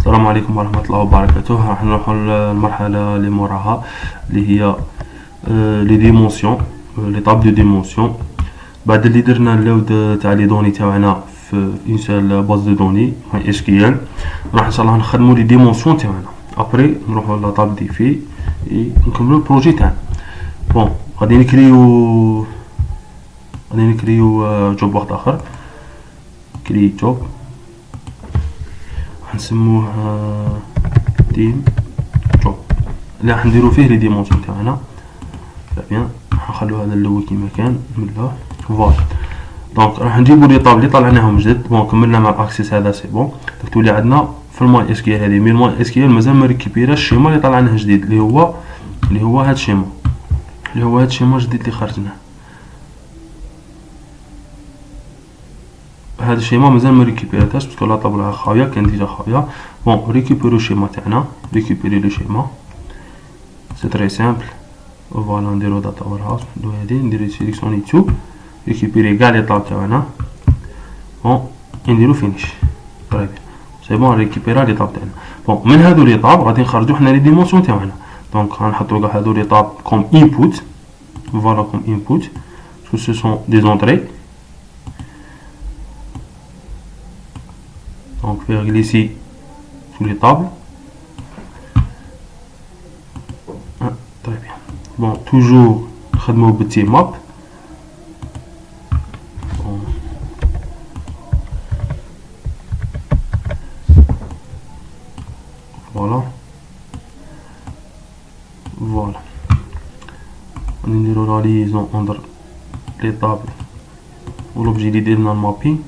السلام عليكم ورحمة الله وبركاته. راح نروحوا المرحلة اللي موراها اللي هي لي ديمونسيون، لي طاب دو ديمونسيون. بعد اللي درنا اللود تاع لي دوني تاعنا في اون سول باز دو دوني ماي اس كي ال، راح ان شاء الله نخدموا لي ديمونسيون تاعنا. ابري نروحوا لا طاب دي في نكملوا البروجي تاعنا. بون غادي نكريو جوب واحد اخر، كري جوب نسموه تيم جوب اللي راح نديرو فيه لي ديمونسيون تاعنا. بيان نخلو هذا الاول كيما كان نملاه فوالا. دونك راح نجيبو لي طاب اللي طلعناهم جدد. بون كملنا مع الاكسيس هذا سي بون. دونك تولي عندنا في الماي اس كي ال هذه، مي الماي اس كي ال مازال ما ريكيبيراش الشيما اللي طلعناه جديد اللي هو هاد الشيما، جديد اللي خرجناه. هاد الشيما مازال ما ريكيبيراتهاش باسكو لا طابله خاويه، كان ديجا خاويه. بون ريكيبيرو الشيما تاعنا، ريكيبيري لو شيما سي تري سامبل. فوالا نديرو داتا وير هاوس، نديرو هادي، نديرو سيليكسيوني تو، ريكيبيري كاع لي طاب تاعنا. بون نديرو فينيش. طيب سي بون ريكيبيرا لي طاب تاعنا. بون من هادو لي طاب غادي نخرجو حنا لي ديمونسيون تاعنا. دونك غنحطو كاع هادو لي طاب كوم انبوت. فوالا كوم انبوت باسكو سو سون دي زونطري. Donc faire glisser sous les tables. Très bien. Bon, toujours خدمو بالتي ماب. Voilà. Voilà. On نديرو la liaison entre les tables و l'objet اللي درنا المابين.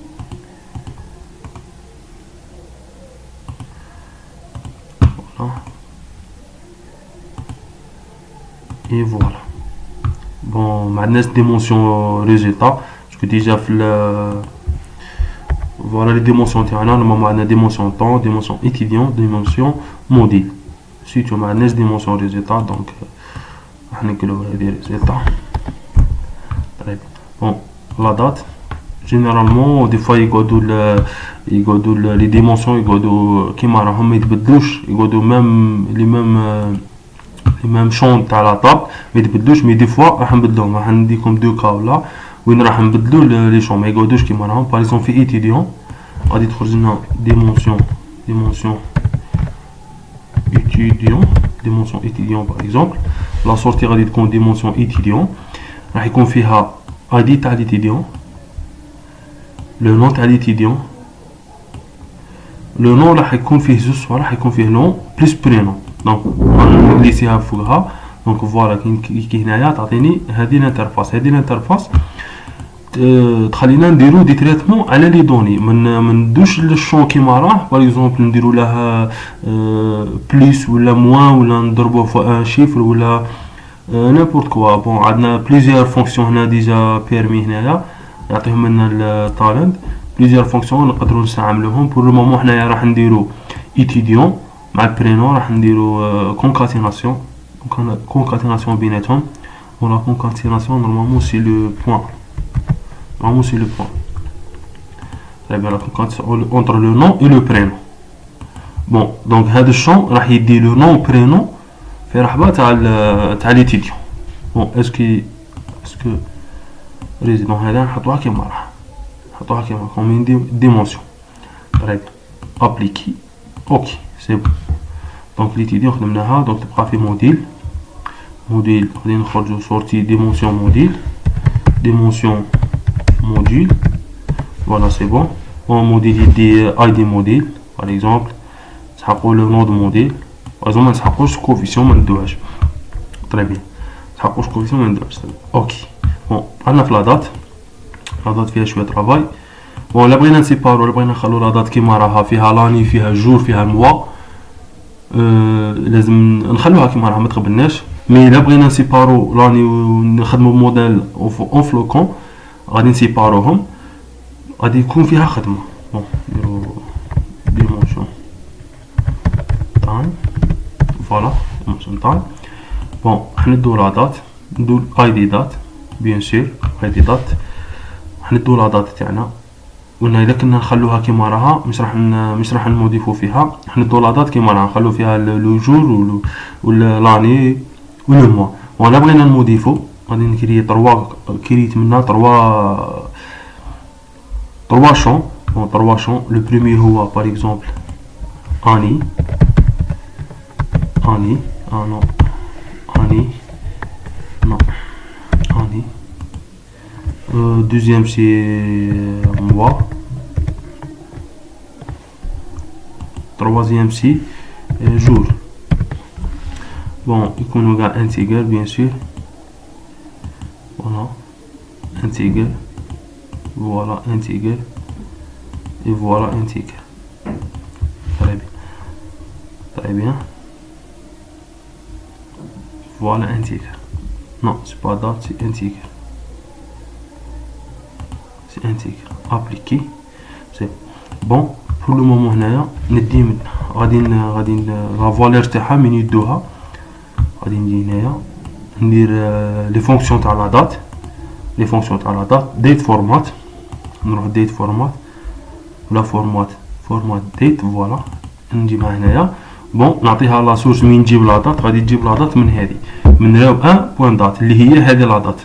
Et voilà. Bon, maintenant dimension résultat parce que déjà voilà les dimensions تاعنا. normalement on a dimension temps, dimension étudiant, dimension module. Ensuite on a dimension résultat. donc راح نكتبوا هذه résultat. طيب bon la date généralement des fois يقعدوا les dimensions يقعدوا كيما راهم ما يتبدلوش، يقعدوا même les mêmes champs تاع لا طاب ما يتبدلوش. مي دي فوا راح نبدلوهم، راح نديكم دو كا ولا وين راح نبدلو لي شون ما يقعدوش كيما راهم. باغ اكزومبل في ايتيديون غادي تخرج لنا ديمونسيون ايتيديون باغ اكزومبل. لا سورتي غادي تكون ديمونسيون ايتيديون، راح يكون فيها ايدي تاع ليتيديون، لو نون تاع ليتيديون. لو نون راح يكون فيه زوج صوالح، راح يكون فيه نون بلس برينون. دونك نجلسيها فوقها. دونك فوالا كي هنايا تعطيني هذه الانترفاس تخلينا نديرو دي تريتمون على لي دوني. من ندوش للشون كيما راه. باغ اكزومبل نديرو لها بليس ولا موان ولا نضربو فوق ان شيفر ولا نيمبورت كوا. بون عندنا بليزيور فونكسيون هنا ديجا بيرمي هنايا يعطيهم لنا التالنت. بليزيور فونكسيون نقدروا نستعملوهم. بور لو مومون حنايا راح نديرو ايتيديون مع البرينون، راح نديرو كونكاتيناسيون بيناتهم. و لا كونكاتيناسيون نورمالمون سي لو بوين. très bien la concaténation entre le nom et le prénom. bon donc هذا الشون راح يدي لو نون برينون في رحبه تاع ليتيديون. بون اسكو ريزيدون هذا نحطوها كيما راح، نحطوها كيما كوم ديمونسيون. très bien ابليكي اوكي سي بون. دونك ليتيديون خدمناها. دونك تبقى في موديل غادي نخرجو سورتي ديمونسيون موديل. فوالا سي بون. موديل يدي ايدي موديل باغ اكزومبل، نسحقو لو نود موديل. باغ اكزومبل ما نسحقوش كوفيسيون ما ندوهاش. طري بيان نسحقوش كوفيسيون ما ندوهاش. اوكي بون عندنا في لا دات فيها شويه طرافاي. بون لا بغينا نسيبارو ولا بغينا نخلو لا دات كيما راها، فيها لاني فيها جور فيها موا، لازم نخلوها كيما راها ما تقبلناش. مي لا بغينا نسيبارو لاني ونخدمو بموديل اون فلوكون غادي نسيباروهم، غادي يكون فيها خدمه. بون نديرو ديمونسيون تايم. فوالا ديمونسيون تايم. بون حندو لا دات، ندو اي دي دات بيان سور اي دي دات. حندو لا دات تاعنا قلنا اذا كنا نخلوها كيما راها مش راح نموديفو فيها، نحطو لا دات كيما راها، نخلو فيها لو جور ولا لاني ولو موا. وانا بغينا نموديفو غادي نكري كريت منها trois champs. Bon, trois champs. Le premier هو par exemple Annie. Ah non. Annie. Non. Annie. Deuxième c'est moi. Troisième c'est jour. Bon, يكونوا كاع انتيجر bien sûr. Voilà. Integer. Voilà integer. Et voilà integer. Très bien. Très bien. Voilà integer. Non, c'est pas date, c'est integer. C'est integer. Appliquer. C'est bon. Pour le moment هنايا ندي غادي لا فالور تاعها من يدوها. غادي ندي هنايا ندير لي فونكسيون تاع لا دات. لي فونكسيون تاع لا دات ديت فورمات. نروح ديت فورمات ولا فورمات ديت. فوالا نجيبها هنايا. بون نعطيها لا سورس من نجيب لا دات. غادي تجيب لا دات من هذه من راو 1 بوين دات اللي هي هذه لا دات.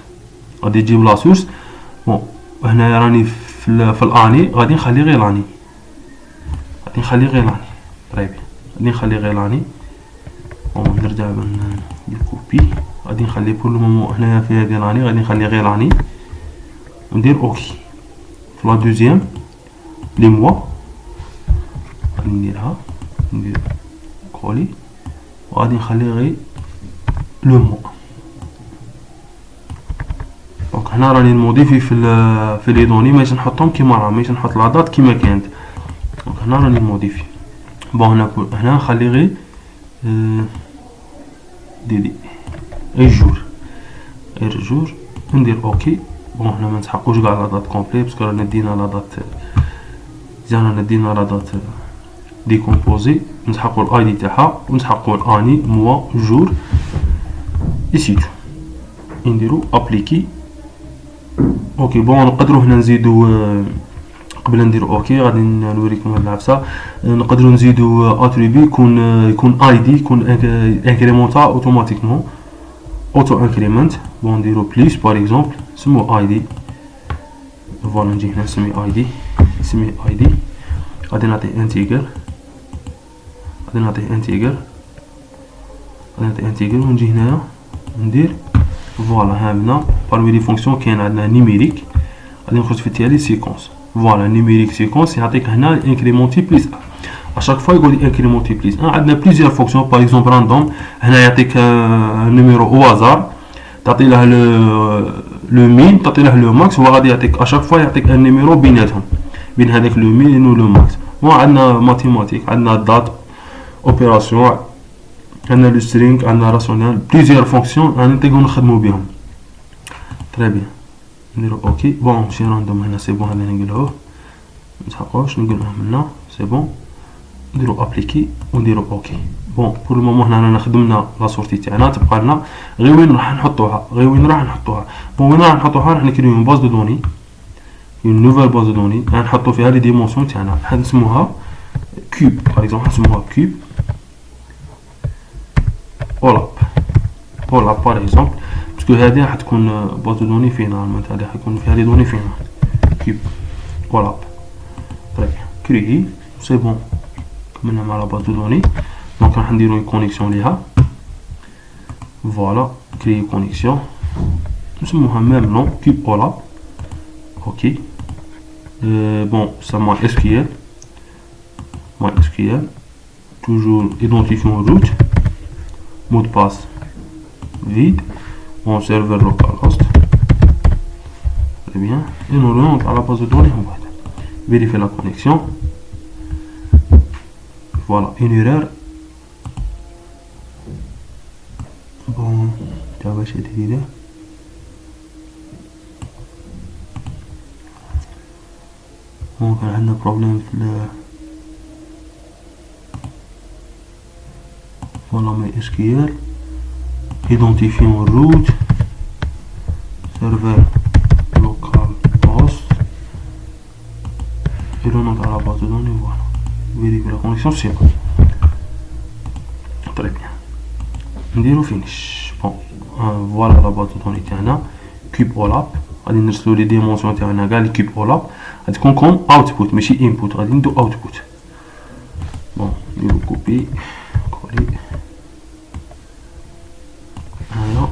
غادي تجيب لا سورس. بون هنايا راني في الاني غادي نخلي غير لاني. غادي نخلي غير لاني. بون نرجع ندير كوبي. غادي نخلي بور لو مومون هنايا في هذه لاني غادي نخلي غير لاني وندير اوكي. في لا دوزيام لي موا غادي ندير كولي وغادي نخلي غير لو موا. دونك هنا راني نموديفي في لي دوني ماشي نحطهم كيما راه، ماشي نحط لا دات كيما كانت. دونك هنا راني نموديفي. بون هنا نخلي غير دي غير جور ندير اوكي. بون هنا ما نسحقوش كاع لا دات كومبلي باسكو رانا دينا لا دات لا دات ديكومبوزي. نسحقو الاي دي تاعها ونسحقو الاني موا جور ايسيتو نديرو ابليكي اوكي. بون نقدروا هنا نزيدو قبل نديرو اوكي غادي نوريكم هاد العفسه. نقدروا نزيدو اتريبي يكون اي دي يكون انكريمونتا اوتوماتيكمون اوتو انكريمنت. بون نديرو بليس باغ اكزومبل سمو اي دي. فوالا نجي هنا نسمي اي دي. غادي نعطيه انتيجر ونجي هنايا ندير فوالا ها هنا بارمي لي فونكسيون كاين عندنا نيميريك. غادي نخرج في التالي سيكونس. فوالا نيميريك سيكونس يعطيك هنا انكريمونتي بليس اشاك فوا يقول انكريمونتي بليس. عندنا بليزيور فونكسيون باغ اكزومبل راندوم هنا يعطيك نيميرو او هازار تعطي له لو مين تعطي له لو ماكس. هو غادي يعطيك اشاك فوا يعطيك ان نيميرو بيناتهم بين هذاك لو مين و لو ماكس. بون عندنا ماتيماتيك عندنا دات اوبيراسيون عندنا لو سترينغ عندنا راسيونال بليزيور فونكسيون راني نطيقو نخدمو بهم. تري بيان نديرو اوكي. بون ماشي راندوم هنا سي بون هذا نقلعوه متحقوش نقلعوه منا سي بون نديرو ابليكي ونديرو اوكي. بون بور لو مومون هنا رانا خدمنا لا سورتي تاعنا تبقى لنا غير وين راح نحطوها. بون وين راح نحطوها راح نكريو اون باز دو دوني اون نوفيل باز دو دوني راح نحطو فيها لي ديمونسيون تاعنا. نسموها كوب باغ اكزومبل نسموها كوب اولاب باغ اكزومبل باسكو هذه راح تكون باز دو دوني فينال معناتها راح يكون فيها لي دوني فينال كوب اولاب. طيب كريي سي بون كملنا مع لا باز دو دوني. دونك راح نديرو اون كونيكسيون ليها. فوالا كريي كونيكسيون نسموها ميم نون كوب اولاب اوكي. بون ça MySQL toujours identifiant route mot de passe vide en serveur localhost. Très bien. Et nous rentrons à la base de données. On va vérifier la connexion. Voilà une erreur. Bon tu vas chez des bon كان عندنا بروبليم في فوالا MySQL identifiant route serveur local host connexion, c'est bon. Très bien. نديرو finish. Bon, voilà la base de données تاعنا cube olap. غادي نرسلو لي ديمونسيون تاعنا كاع لي كوب olap. غادي تكون كوم output ماشي input. غادي ندو output. Bon, نديرو copy coller. Voilà.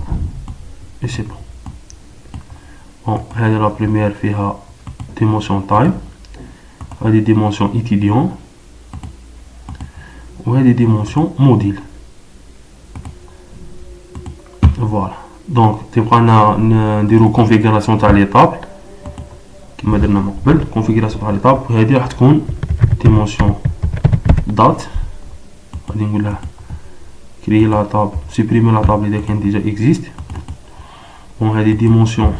Et c'est bon. Bon, هذه la première فيها dimension time. هذه dimension étudiant. وهذه dimension module. Voilà. Donc تبقى نديرو configuration تاع لي طابل كما درنا من قبل. configuration تاع لي طابل وهذه راح تكون dimension date. غادي نقول لها créer la table, supprimer la table إذا كان déjà existe. Bon, هذه dimension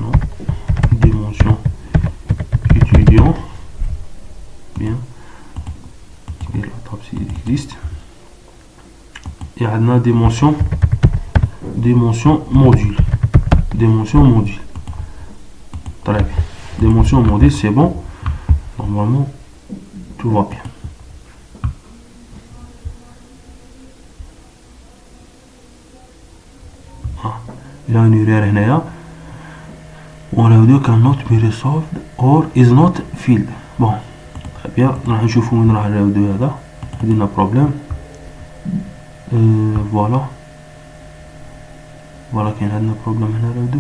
non, dimension étudiant. Bien, créer la table s'il existe. Et on a dimension module. Très bien. Dimension module, c'est bon. Normalement tout va bien. Il y a une erreur هنايا. ولا cannot be resolved or is not filled. Bon, très bien. راح نشوفوا وين راح نراودو هذا. عندنا بروبليم. فوالا كاين عندنا بروبليم هنا نراودو.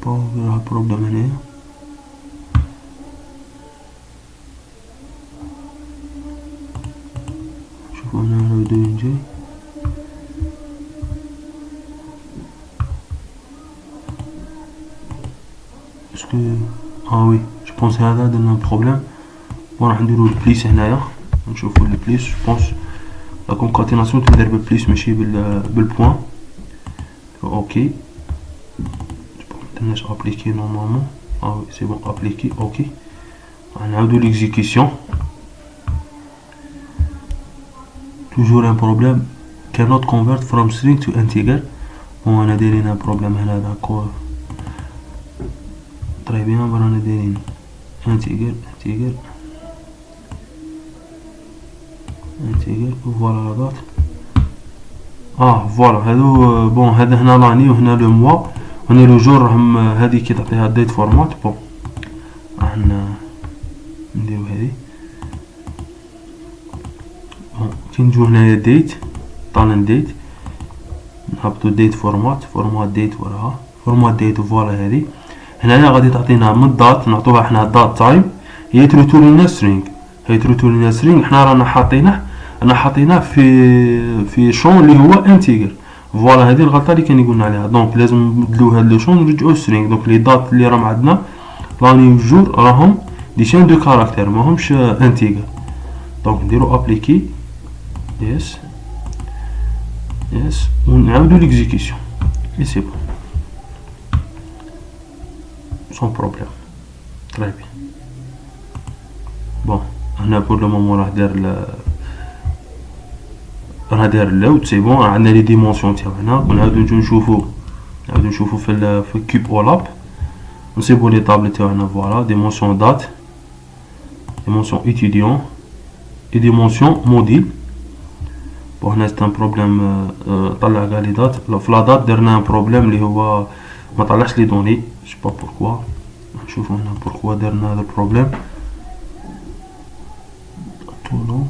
راه بروبليم هنايا. شوفوا هنا نراودو وين جاي. اسكو وي جو بونس هذا درنا بروبليم. وراح نديرو البليس هنايا نشوفو البليس. جو بونس لا كونكاتيناسيون تدير بالبليس ماشي بالبوان. اوكي درناش ابليكي نورمالمون. وي سي بون ابليكي. اوكي نعاودو ليكزيكسيون. toujours un problème cannot convert from string to integer. bon انا دايرين un problème هنا داكور. très bien رانا دايرين integer. voilà la date. فوالا هادو بون هذا هنا لاني وهنا لو موا وهنا لو جور. راهم هادي كي تعطيها ديت فورمات. بون راح نديرو هادي. بون كي نجو هنايا ديت طالن ديت نهبطو ديت فورمات ديت وراها فورمات ديت. فوالا هادي هنايا غادي تعطينا من الدات نعطوها حنا دات تايم. هي تريتور لنا سترينغ. حنا رانا حاطيناه في شون اللي هو انتيجر. فوالا هذه الغلطه اللي كان يقولنا عليها. دونك لازم نبدلو هاد لو شون نرجعو سترينغ. دونك لي دات اللي راهم عندنا لاني والجور راهم دي شين دو كاركتير ماهمش انتيجر. دونك نديرو ابليكي يس ونعاودو ليكزيكسيون. اي سي بون سون بروبليم. تري بيان. بون هنا بور لو مومون راه داير اللود. سي بون عندنا لي ديمونسيون تاعنا. ونعاودو نجو نشوفو في كوب اولاب نسيبو لي طابل تاعنا. فوالا ديمونسيون دات ديمونسيون étudiant et dimension module. بون هنا سيت ان بروبليم طلع كاع لي دات. في لا دات درنا ان بروبليم اللي هو ما طلعش لي دوني. جو با بوركوا. نشوفو هنا بوركوا درنا هذا البروبليم. طولو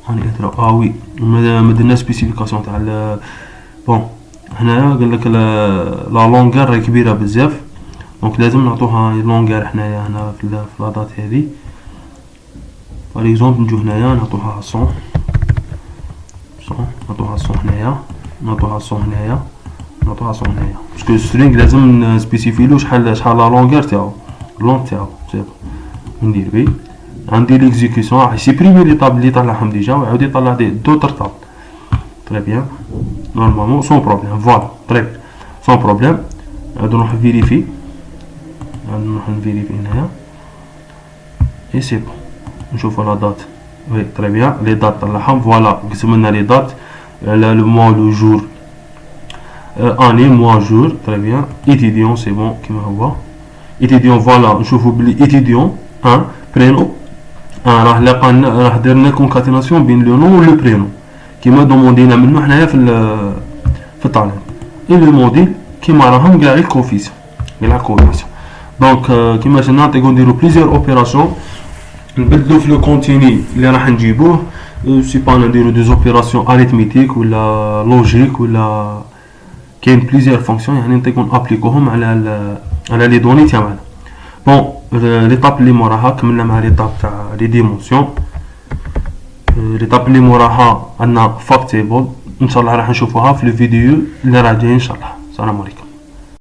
هاني ادرا. وي ما درنا سبيسيفيكاسيون تاع بون هنايا قال لك لا لونغير راهي كبيره بزاف. دونك لازم نعطوها لونغير حنايا هنا في لا دات هذه. باغ اكزومبل نجو هنايا نعطوها 100 نعطوها 100 هنايا نعطوها 100 هنايا باسكو سترينغ لازم نسبيسيفيلو شحال لا لونغير تاعو لونغ تاعو. سي ندير بي عندي ليكزيكسيون راح يسيبريمي لي طابل اللي طلعهم ديجا ويعاود يطلع دوطر طابل. تري بيان نورمالمون سون بروبليم. فوالا تري بيان سون بروبليم. نعاودو نروح فيريفي. هنايا اي سي بون نشوفو لا دات. وي تري بيان لي دات طلعهم. فوالا قسمنا لي دات على لو موا لو جور année, mois, jour, très bien. Étudiant, c'est bon, qui m'a voir. Étudiant, voilà, je vous oublie, étudiant, un, prénom, un, راح درنا concaténation بين le nom ou le prénom. qui m'a demandé na منه حنايا في الطالب. Et le module, qui m'a راهم كاع الكوفيسيون. كاع الكوفيسيون. Donc, كيما جينا نعطيكم نديرو plusieurs opérations. نبدلو في لو كونتيني اللي راح نجيبوه. سي با نديرو دي زوبيراسيون اريثميتيك ولا لوجيك ولا كاين بليزيور فونكسيون يعني نعطيكم ابليكوهم على لي دوني تاعنا. بون ليطاب اللي موراها كملنا مع ليطاب تاع لي ديمونسيون. ليطاب اللي موراها عندنا فاك تيبل ان شاء الله راح نشوفوها في الفيديو اللي راح جاي ان شاء الله. السلام عليكم.